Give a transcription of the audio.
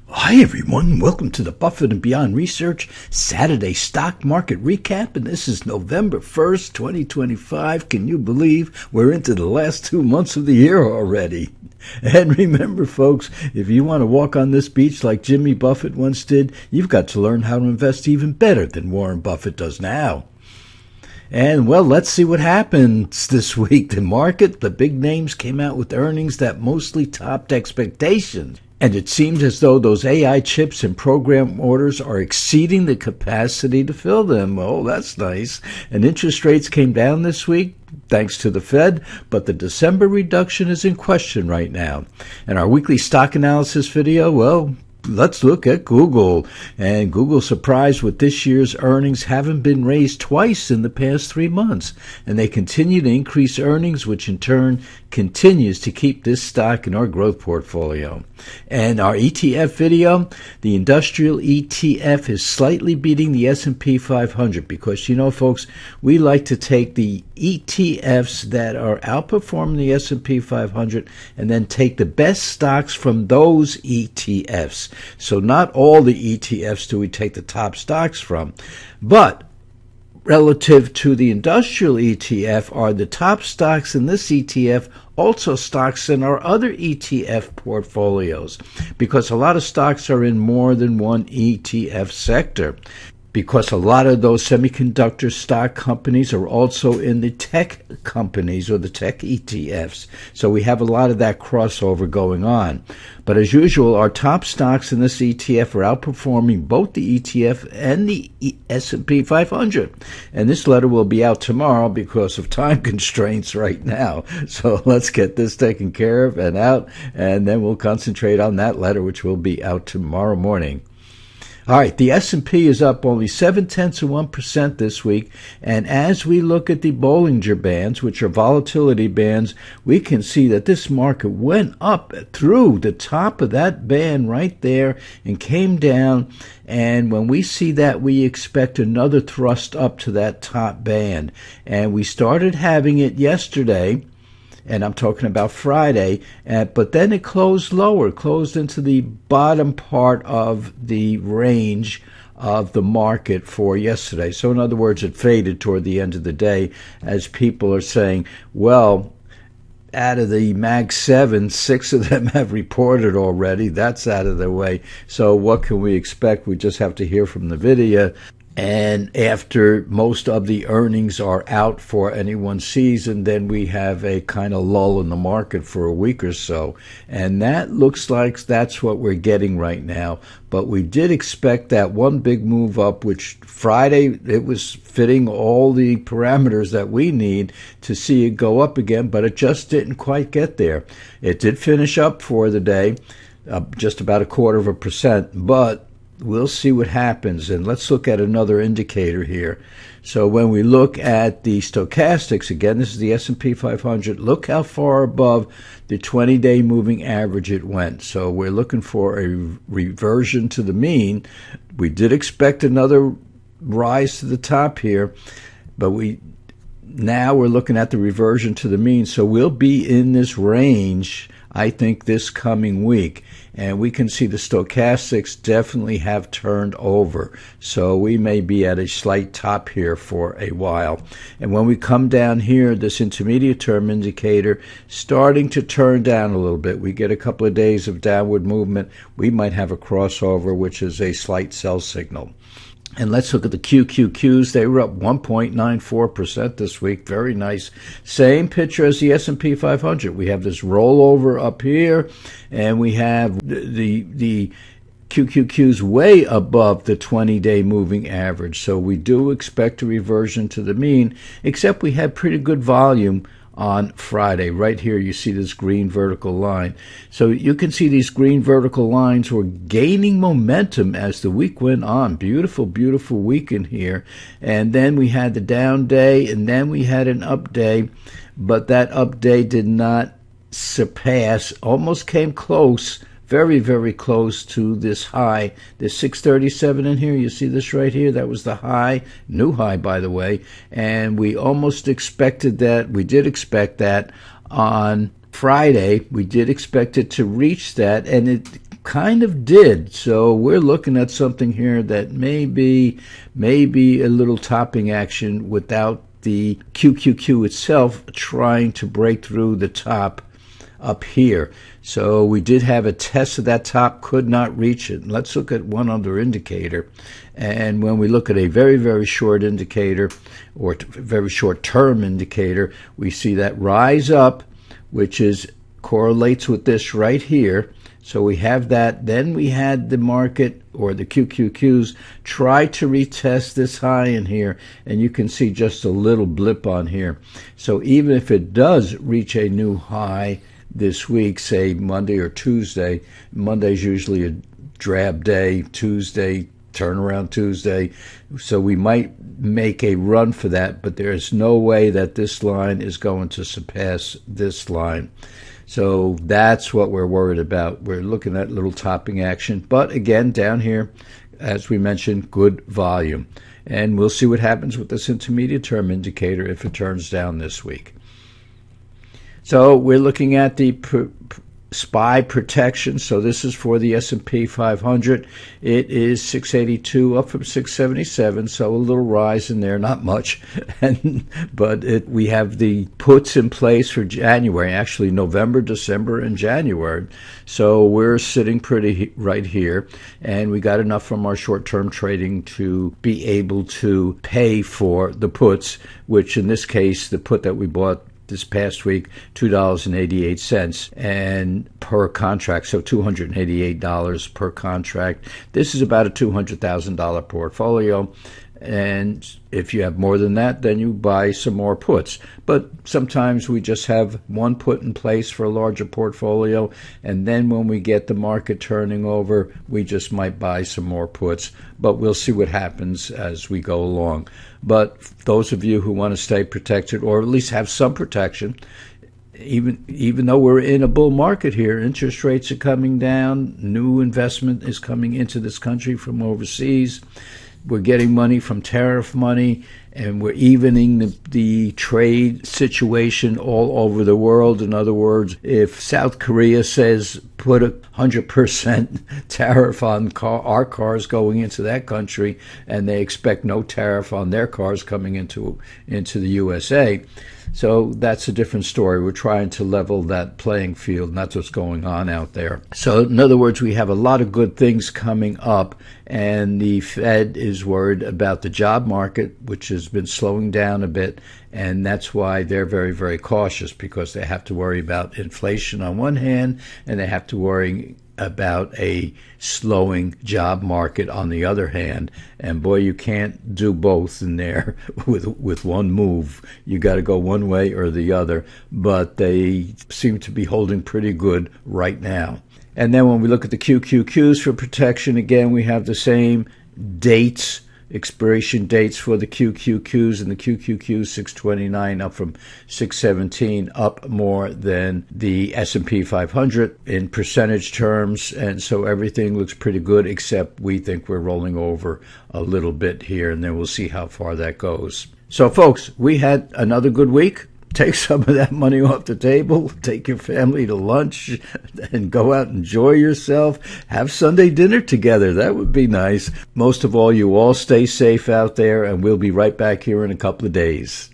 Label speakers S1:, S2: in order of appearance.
S1: Hi everyone, welcome to the Buffett and Beyond Research Saturday Stock Market Recap, and this is November 1st, 2025. Can you believe we're into the last 2 months of the year already? And remember folks, if you want to walk on this beach like Jimmy Buffett once did, you've got to learn how to invest even better than Warren Buffett does now. And, well, let's see what happens this week. The market, the big names came out with earnings that mostly topped expectations. And it seems as though those AI chips and program orders are exceeding the capacity to fill them. Oh, that's nice. And interest rates came down this week, thanks to the Fed, but the December reduction is in question right now. And our weekly stock analysis video, well, let's look at Google. And Google's surprised with this year's earnings having been raised twice in the past 3 months. And they continue to increase earnings, which in turn continues to keep this stock in our growth portfolio. And our ETF video, the industrial ETF is slightly beating the S&P 500 because, you know, folks, we like to take the ETFs that are outperforming the S&P 500 and then take the best stocks from those ETFs. So not all the ETFs do we take the top stocks from, but relative to the industrial ETF are the top stocks in this ETF also stocks in our other ETF portfolios, because a lot of stocks are in more than one ETF sector. Because a lot of those semiconductor stock companies are also in the tech companies or the tech ETFs. So we have a lot of that crossover going on. But as usual, our top stocks in this ETF are outperforming both the ETF and the S&P 500. And this letter will be out tomorrow because of time constraints right now. So let's get this taken care of and out, and then we'll concentrate on that letter, which will be out tomorrow morning. All right, the S&P is up only 0.7% this week, and as we look at the Bollinger Bands, which are volatility bands, we can see that this market went up through the top of that band right there and came down, and when we see that, we expect another thrust up to that top band. And we started having it yesterday, and I'm talking about Friday, but then it closed lower, closed into the bottom part of the range of the market for yesterday. So in other words, it faded toward the end of the day as people are saying, well, out of the Mag 7, 6 of them have reported already. That's out of their way. So what can we expect? We just have to hear from the video. And after most of the earnings are out for any one season, then we have a kind of lull in the market for a week or so. And that looks like that's what we're getting right now. But we did expect that one big move up, which Friday, it was fitting all the parameters that we need to see it go up again, but it just didn't quite get there. It did finish up for the day, just about 0.25%, but we'll see what happens. And let's look at another indicator here. So when we look at the stochastics, again, this is the S&P 500, look how far above the 20-day moving average it went. So we're looking for a reversion to the mean. We did expect another rise to the top here, but now we're looking at the reversion to the mean. So we'll be in this range, I think, this coming week. And we can see the stochastics definitely have turned over. So we may be at a slight top here for a while. And when we come down here, this intermediate term indicator starting to turn down a little bit. We get a couple of days of downward movement. We might have a crossover, which is a slight sell signal. And let's look at the QQQs. They were up 1.94% this week. Very nice. Same picture as the S&P 500. We have this rollover up here, and we have the QQQs way above the 20-day moving average. So we do expect a reversion to the mean, except we had pretty good volume on Friday. Right here you see this green vertical line. So you can see these green vertical lines were gaining momentum as the week went on. Beautiful, beautiful week in here. And then we had the down day, and then we had an up day, but that up day did not surpass, almost came close, very, very close to this high. There's 637 in here. You see this right here? That was the high, new high, by the way. And we almost expected that. We did expect that on Friday. We did expect it to reach that, and it kind of did. So we're looking at something here that may be a little topping action without the QQQ itself trying to break through the top up here. So we did have a test of that top, could not reach it. Let's look at one other indicator. And when we look at a very, very short indicator or very short term indicator, we see that rise up, which correlates with this right here. So we have that. Then we had the market or the QQQs try to retest this high in here, and you can see just a little blip on here. So even if it does reach a new high this week, say Monday or Tuesday, Monday's usually a drab day, Tuesday, turnaround Tuesday, so we might make a run for that, but there's no way that this line is going to surpass this line. So that's what we're worried about. We're looking at little topping action, but again, down here, as we mentioned, good volume. And we'll see what happens with this intermediate term indicator if it turns down this week. So we're looking at the SPY protection. So this is for the S&P 500. It is 682 up from 677, so a little rise in there, not much. But we have the puts in place for January, actually November, December, and January. So we're sitting pretty right here, and we got enough from our short-term trading to be able to pay for the puts, which in this case, the put that we bought this past week, $2.88 and per contract, so $288 per contract. This is about a $200,000 portfolio, and if you have more than that, then you buy some more puts. But sometimes we just have one put in place for a larger portfolio, and then when we get the market turning over, we just might buy some more puts. But we'll see what happens as we go along. But those of you who want to stay protected, or at least have some protection, even though we're in a bull market here, interest rates are coming down, new investment is coming into this country from overseas, we're getting money from tariff money, and we're evening the trade situation all over the world. In other words, if South Korea says put 100% tariff on our cars going into that country, and they expect no tariff on their cars coming into the USA, so that's a different story. We're trying to level that playing field, and that's what's going on out there. So in other words, we have a lot of good things coming up, and the Fed is worried about the job market, which has been slowing down a bit, and that's why they're very, very cautious, because they have to worry about inflation on one hand, and they have to worry about a slowing job market on the other hand. And boy, you can't do both in there with one move. You got to go one way or the other, but they seem to be holding pretty good right now. And then when we look at the QQQs for protection, again, we have the same dates, expiration dates for the QQQs, and the QQQ 629 up from 617, up more than the S&P 500 in percentage terms, and so everything looks pretty good, except we think we're rolling over a little bit here, and then we'll see how far that goes. So folks, we had another good week. Take some of that money off the table, take your family to lunch, and go out and enjoy yourself. Have Sunday dinner together. That would be nice. Most of all, you all stay safe out there, and we'll be right back here in a couple of days.